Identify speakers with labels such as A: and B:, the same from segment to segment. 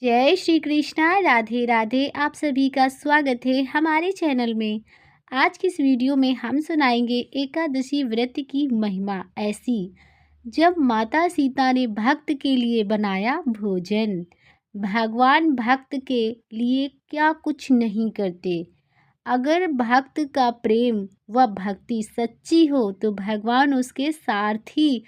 A: जय श्री कृष्णा, राधे राधे। आप सभी का स्वागत है हमारे चैनल में। आज की इस वीडियो में हम सुनाएंगे एकादशी व्रत की महिमा ऐसी। जब माता सीता ने भक्त के लिए बनाया भोजन। भगवान भक्त के लिए क्या कुछ नहीं करते। अगर भक्त का प्रेम व भक्ति सच्ची हो तो भगवान उसके सारथी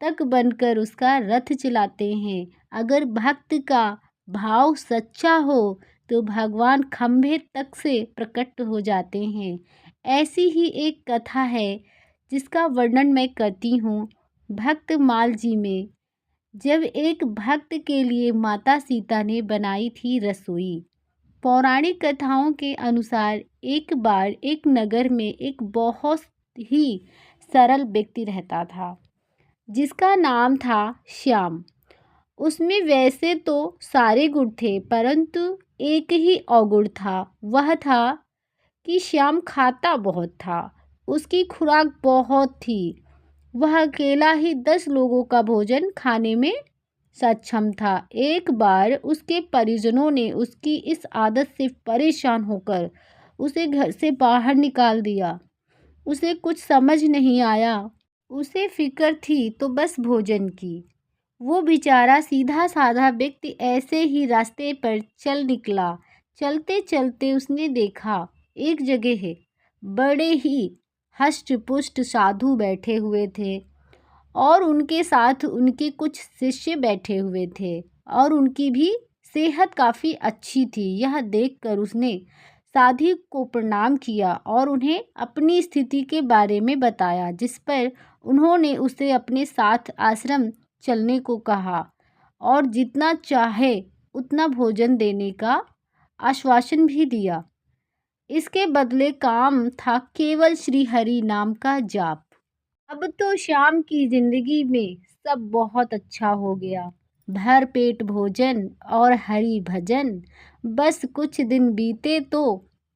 A: तक बनकर उसका रथ चलाते हैं। अगर भक्त का भाव सच्चा हो तो भगवान खंभे तक से प्रकट हो जाते हैं। ऐसी ही एक कथा है जिसका वर्णन मैं करती हूँ भक्त माल जी में। जब एक भक्त के लिए माता सीता ने बनाई थी रसोई। पौराणिक कथाओं के अनुसार एक बार एक नगर में एक बहुत ही सरल व्यक्ति रहता था जिसका नाम था श्याम। उसमें वैसे तो सारे गुण थे परंतु एक ही अवगुण था। वह था कि श्याम खाता बहुत था। उसकी खुराक बहुत थी। वह अकेला ही 10 लोगों का भोजन खाने में सक्षम था। एक बार उसके परिजनों ने उसकी इस आदत से परेशान होकर उसे घर से बाहर निकाल दिया। उसे कुछ समझ नहीं आया। उसे फिक्र थी तो बस भोजन की। वो बेचारा सीधा साधा व्यक्ति ऐसे ही रास्ते पर चल निकला। चलते चलते उसने देखा एक जगह है बड़े ही हष्ट पुष्ट साधु बैठे हुए थे और उनके साथ उनके कुछ शिष्य बैठे हुए थे और उनकी भी सेहत काफ़ी अच्छी थी। यह देखकर उसने साधु को प्रणाम किया और उन्हें अपनी स्थिति के बारे में बताया, जिस पर उन्होंने उसे अपने साथ आश्रम चलने को कहा और जितना चाहे उतना भोजन देने का आश्वासन भी दिया। इसके बदले काम था केवल श्री हरि नाम का जाप। अब तो शाम की जिंदगी में सब बहुत अच्छा हो गया। भर पेट भोजन और हरि भजन। बस कुछ दिन बीते तो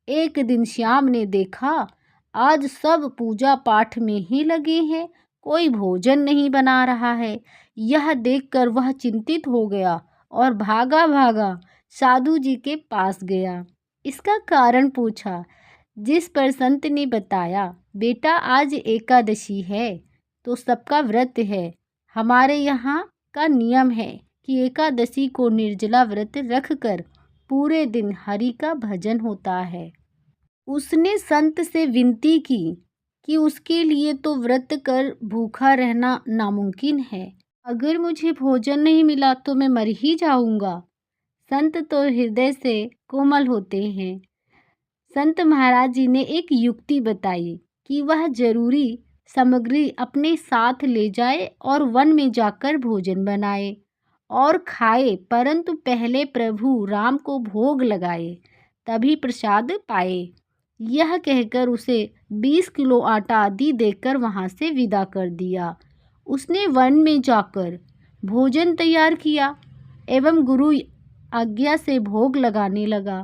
A: एक दिन श्याम ने देखा आज सब पूजा पाठ में ही लगे हैं, कोई भोजन नहीं बना रहा है। यह देखकर वह चिंतित हो गया और भागा भागा साधु जी के पास गया। इसका कारण पूछा, जिस पर संत ने बताया, बेटा आज एकादशी है तो सबका व्रत है। हमारे यहाँ का नियम है कि एकादशी को निर्जला व्रत रखकर पूरे दिन हरि का भजन होता है। उसने संत से विनती की कि उसके लिए तो व्रत कर भूखा रहना नामुमकिन है। अगर मुझे भोजन नहीं मिला तो मैं मर ही जाऊंगा। संत तो हृदय से कोमल होते हैं। संत महाराज जी ने एक युक्ति बताई कि वह जरूरी सामग्री अपने साथ ले जाए और वन में जाकर भोजन बनाए और खाए, परंतु पहले प्रभु राम को भोग लगाए तभी प्रसाद पाए। यह कहकर उसे 20 किलो आटा आदि देकर वहां से विदा कर दिया। उसने वन में जाकर भोजन तैयार किया एवं गुरु आज्ञा से भोग लगाने लगा।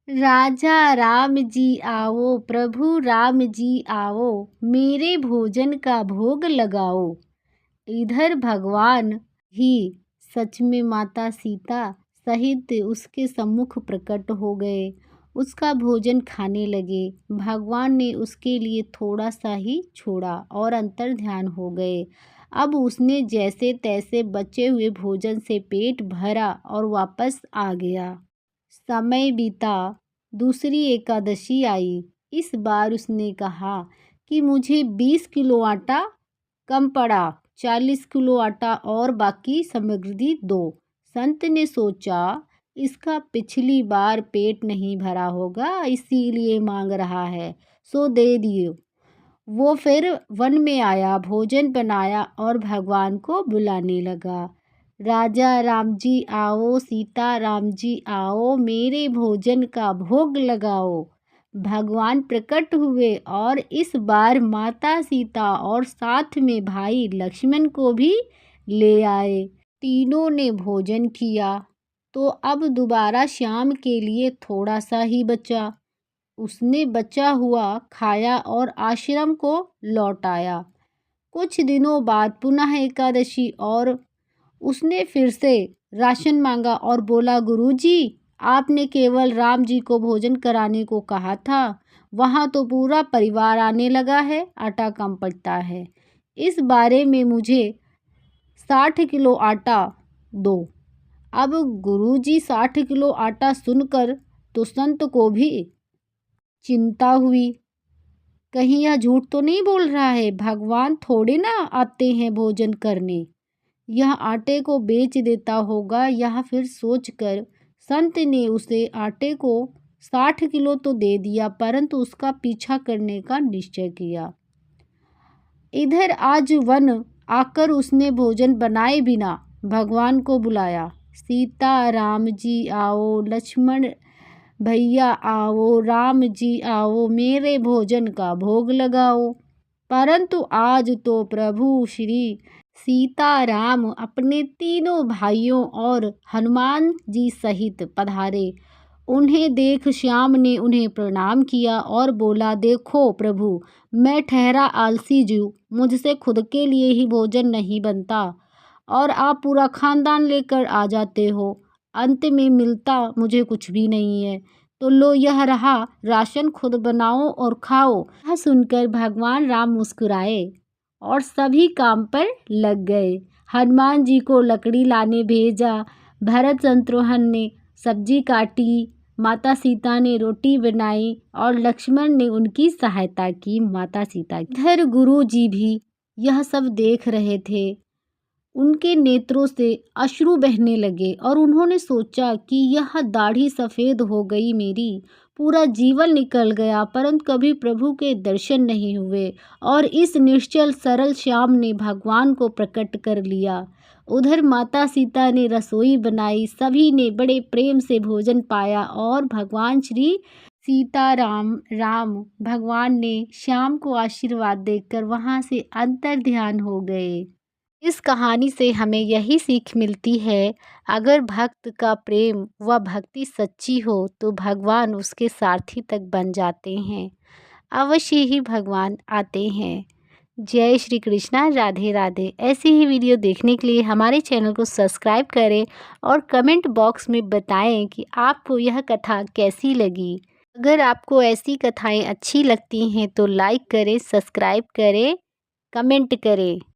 A: राजा राम जी आओ, प्रभु राम जी आओ, मेरे भोजन का भोग लगाओ। इधर भगवान ही सच में माता सीता सहित उसके सम्मुख प्रकट हो गए। उसका भोजन खाने लगे। भगवान ने उसके लिए थोड़ा सा ही छोड़ा और अंतर ध्यान हो गए। अब उसने जैसे तैसे बचे हुए भोजन से पेट भरा और वापस आ गया। समय बीता, दूसरी एकादशी आई। इस बार उसने कहा कि मुझे 20 किलो आटा कम पड़ा, 40 किलो आटा और बाकी सामग्री दो। संत ने सोचा इसका पिछली बार पेट नहीं भरा होगा इसीलिए मांग रहा है, सो दे दिए। वो फिर वन में आया, भोजन बनाया और भगवान को बुलाने लगा। राजा राम जी आओ, सीता राम जी आओ, मेरे भोजन का भोग लगाओ। भगवान प्रकट हुए और इस बार माता सीता और साथ में भाई लक्ष्मण को भी ले आए। तीनों ने भोजन किया तो अब दोबारा शाम के लिए थोड़ा सा ही बचा। उसने बचा हुआ खाया और आश्रम को लौट आया। कुछ दिनों बाद पुनः एकादशी और उसने फिर से राशन मांगा और बोला, गुरुजी, आपने केवल राम जी को भोजन कराने को कहा था, वहाँ तो पूरा परिवार आने लगा है, आटा कम पड़ता है। इस बारे में मुझे 60 किलो आटा दो। अब गुरुजी 60 किलो आटा सुनकर तो संत को भी चिंता हुई। कहीं यह झूठ तो नहीं बोल रहा है, भगवान थोड़े ना आते हैं भोजन करने, यह आटे को बेच देता होगा। यह फिर सोचकर संत ने उसे आटे को 60 किलो तो दे दिया, परंतु उसका पीछा करने का निश्चय किया। इधर आज वन आकर उसने भोजन बनाए बिना भगवान को बुलाया, सीता राम जी आओ, लक्ष्मण भैया आओ, राम जी आओ, मेरे भोजन का भोग लगाओ। परंतु आज तो प्रभु श्री सीताराम अपने तीनों भाइयों और हनुमान जी सहित पधारे। उन्हें देख श्याम ने उन्हें प्रणाम किया और बोला, देखो प्रभु, मैं ठहरा आलसी जीव, मुझसे खुद के लिए ही भोजन नहीं बनता और आप पूरा खानदान लेकर आ जाते हो, अंत में मिलता मुझे कुछ भी नहीं है। तो लो, यह रहा राशन, खुद बनाओ और खाओ। यह सुनकर भगवान राम मुस्कुराए और सभी काम पर लग गए। हनुमान जी को लकड़ी लाने भेजा, भरत शत्रुघ्न ने सब्जी काटी, माता सीता ने रोटी बनाई और लक्ष्मण ने उनकी सहायता की। माता सीता इधर गुरु जी भी यह सब देख रहे थे। उनके नेत्रों से अश्रु बहने लगे और उन्होंने सोचा कि यह दाढ़ी सफ़ेद हो गई मेरी, पूरा जीवन निकल गया, परंतु कभी प्रभु के दर्शन नहीं हुए। और इस निश्चल सरल श्याम ने भगवान को प्रकट कर लिया। उधर माता सीता ने रसोई बनाई, सभी ने बड़े प्रेम से भोजन पाया और भगवान श्री राम भगवान ने श्याम को आशीर्वाद देकर वहाँ से अंतर ध्यान हो गए। इस कहानी से हमें यही सीख मिलती है, अगर भक्त का प्रेम व भक्ति सच्ची हो तो भगवान उसके सारथी तक बन जाते हैं, अवश्य ही भगवान आते हैं। जय श्री कृष्णा, राधे राधे। ऐसी ही वीडियो देखने के लिए हमारे चैनल को सब्सक्राइब करें और कमेंट बॉक्स में बताएं कि आपको यह कथा कैसी लगी। अगर आपको ऐसी कथाएं अच्छी लगती हैं तो लाइक करें, सब्सक्राइब करें, कमेंट करें।